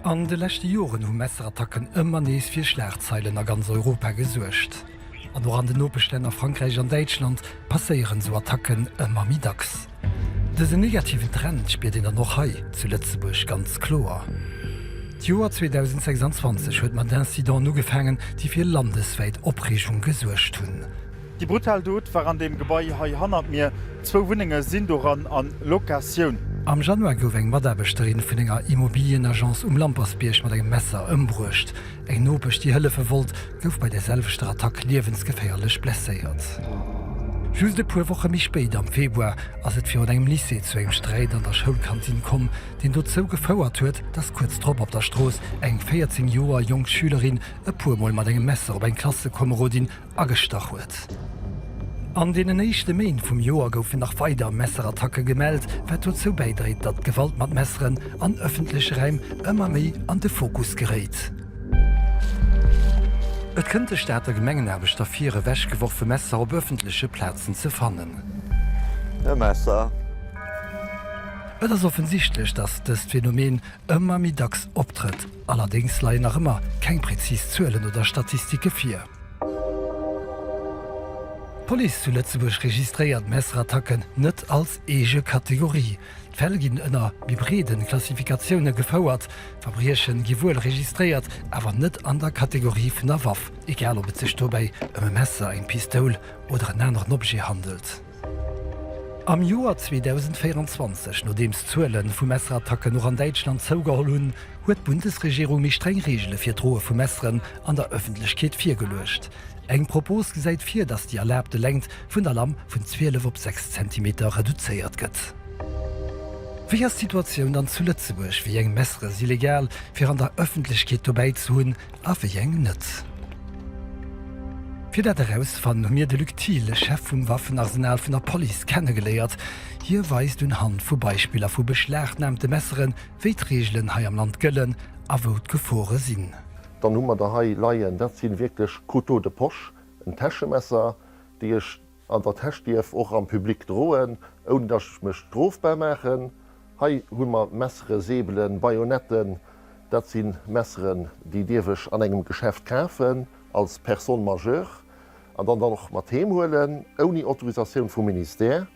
An de letzten Joren hun Messerattacken ëmmer nees fir Schlachtzeilen a ganz Europa gesuercht. An nur an den Notbeständen Frankreich an Deutschland passeieren so Attacken ëmmer middags. Dese negativen Trend spielt in der noch Hai zu Lützeburg ganz klar. Joar 2026 huet man d'Incident nu gefangen, die fir landesweit Opregung gesuercht hunn. Die brutal Dod war an dem Gebäi hai 100 mir 2 Wuninge sind doran an Lokaioun. Am Januar gouf eng Maderbesterin vun enger Immobilienagenz Lampersbierch mat engem Messer ëmbrucht. Eng nopech die Hëlle verwollt, gouf bei derselvechte Attack liewensgeféierlech blesséiert. Just de puer woche mich spéit am Februar ass et fir engem Lycée zu engem Streit an der Schulkantin kom, den dort zo gefauerert huet, dats kurz trop op der Stroos eng 14 Joer jong Schülerin e puermoll mat engem Messer op eng Klassekomrodin agestach huet. An den nächste Main vum Joar goufen nach weiter Messerattacke gemeldt, wat dazu beidreht, dat Gewalt mat Messeren an öffentliche Reim ëmmer méi an de Fokus gerät. Et könnte stäter Gemengenerbecht der 4 wäschgeworfe Messer op öffentliche Plätzen ze fannen. E Messer. Et ist offensichtlich, dass das Phänomen ëmmer middags optritt, allerdings lei nach immer kein präzis Zëllen oder Statistike fir. Police zu Lützeburg registriert Messerattacken net als ege Kategorie. Fälle ginn ënner hybriden Klassifikationune gefauert, Fabrierchen gewuel registriert, aber net an der Kategorie vun der Waff, egal ob et sich dabei Messer, eng Pistol oder en anderen Obje handelt. Am Joar 2024, no dems Zuelen vu Messerattacken noch an Deutschland zouugeholun, huet Bundesregierung mi streng Regelle fir Droe vu Messeren an der Öffentlichkeit firgelöscht. Eng Propos gesäit fir, dass die erlaubte Längt vun der Lamm vun 12 op 6 cm reduziert gëtt. Wie as Situation dann zu Lützeburg, wie eng Messeres illegal fir an der Öffentlichkeit vorbei zu hunn, a wie eng net. Für dat heraus fand mir de Luktil, Chef vom Waffenarsenal von der Police kennengeleiert. Hier weist un Hand vu Beispieler vu beschlagnahmte Messeren, wie d'Regeln hai am Land gëllen, a wo gefore sinn. Dann hummer der Hai Laien, dat sinn wirklich Couteau de Poche, ein Taschenmesser, die ich an der Taschdief auch am Publikum drohen, ohne dass ich mich strafbar machen. Hai hummer Messere, Säbelen, Bajonetten, dat sind Messeren, die dirwech an engem Geschäft kaufen, als Person majeure, und dann noch mat heimholen, ohne Autorisation vom Minister.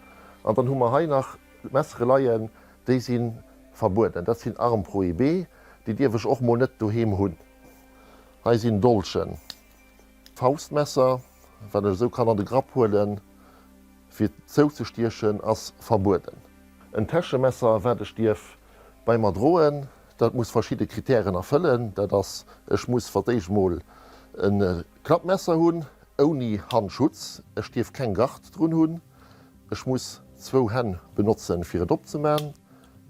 Und dann hummer Hai nach Messere Laien, die sind verboten. Das sind Arm prohibé, die dirwech auch mal net daheim hunn. Hai sind Dolchen. Faustmesser, wenn er so kann an de Grab holen, fir zouzustierchen as verboten. Ein Taschenmesser werde stief bei mat drohen, dat muss verschiedene Kriterien erfüllen, ich muss verdeigmol ein Klappmesser hunn, ohne Handschutz, es stief kein Gart drin hunn, ich muss 2 Hände benutzen fir et opzemen,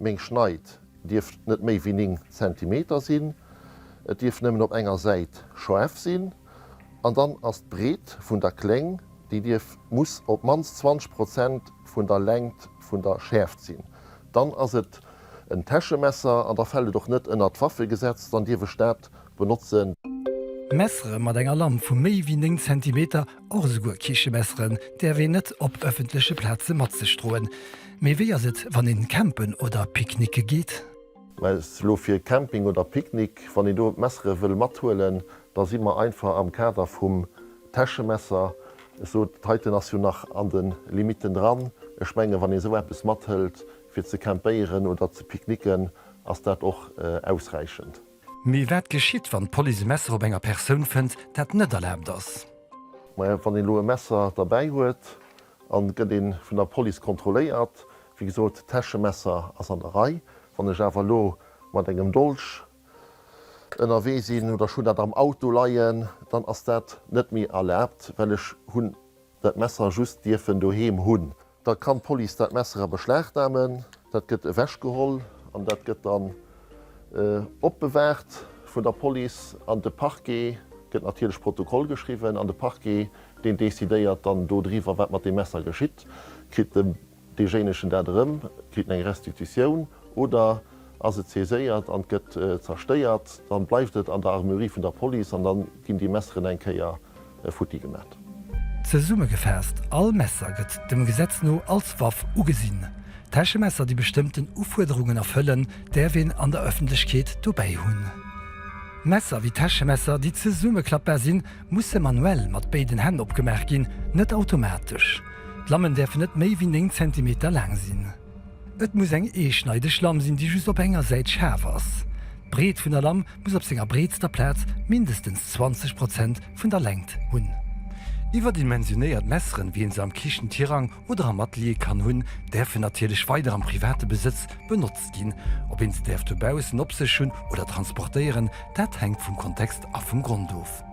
még Schneid dieft net méi wie 9 cm sinn, et dieft nëmmen op enger Seite scharf sinn, an dann as Breet vun der Kling, die muss op mans 20% vun der Längt vun der Schärft sinn. Dann ass et ein Taschenmesser an der Fälle doch net ënner d'Waffe gesetzt, an Diwe Stadt benutzen. Messere mat enger Lamm vu méi wie 9 cm or sogur Kichemesseren, der we net op öffentliche Plätze mat ze stroen. Mei wie se, wann in Campen oder Picknicke geht? Weil es lo fir Camping oder Picknick, wann i do Messere will mathoelen, da si immer einfach am Kader vum Taschenmesser, so heute as nach an den Limiten dran. Ich menge, wann ihr so etwas mathält, fir ze campéieren oder zu picknicken, ass dat auch ausreichend. Wie wat geschiet, wann Police Messer op enger Persoun fënnt, dat net erlaubt ass? Wann den loe Messer dabei huet, an gët den vun der Police kontroléiert, wie gesot Taschenmesser ass an der Rei, wann ech awer lo mat engem Dolch ënnerwee sinn oder schon dat am Auto leiien, dann ass dat net mi erlaubt, wellch hunn dat Messer just Dirfen doheem hunn. Da kann Police dat Messer beschlechtnamen, dat gëtt e wäsch geholl, an dat gëtt dann opbewehrt vun der Police an de Parquet, gëtt natürlich Protokoll geschrieben an de Parquet, den desideiert dann do driwer wat mat de Messer geschitt, krit dem degeneschen datëm, krit eng Restitution oder as se zeséiert an gëtt zersteiert, dann bleifft et an der Armerie vun der Police an dann ginn die Messeren enkeier futti gemerk. Ze Summe gefäst, all Messer gëtt dem Gesetz no als Waff ugesinn. Taschenmesser, die bestimmten Aufforderungen erfüllen, der wen an der Öffentlichkeit dabei hun. Messer wie Taschenmesser, die zur Summe klappbar sind, muss manuell mit beiden Händen abgemerkt gehen, nicht automatisch. Die Lammen dürfen nicht mehr wie 9 cm lang sein. Es muss eine E-Schneideschlamm sein, die just auf einer Seite scharf ist. Die Breite von der Lamm muss auf seiner breitsten Platz mindestens 20% von der Länge haben. Überdimensioniert Messeren, wie in seinem Küchentierrang oder am Atelier kann hun, dürfen natürlich weiter am privaten Besitz benutzt gehen. Ob ins der Bauen, ob sie schon oder transportieren, das hängt vom Kontext auf vom Grund auf.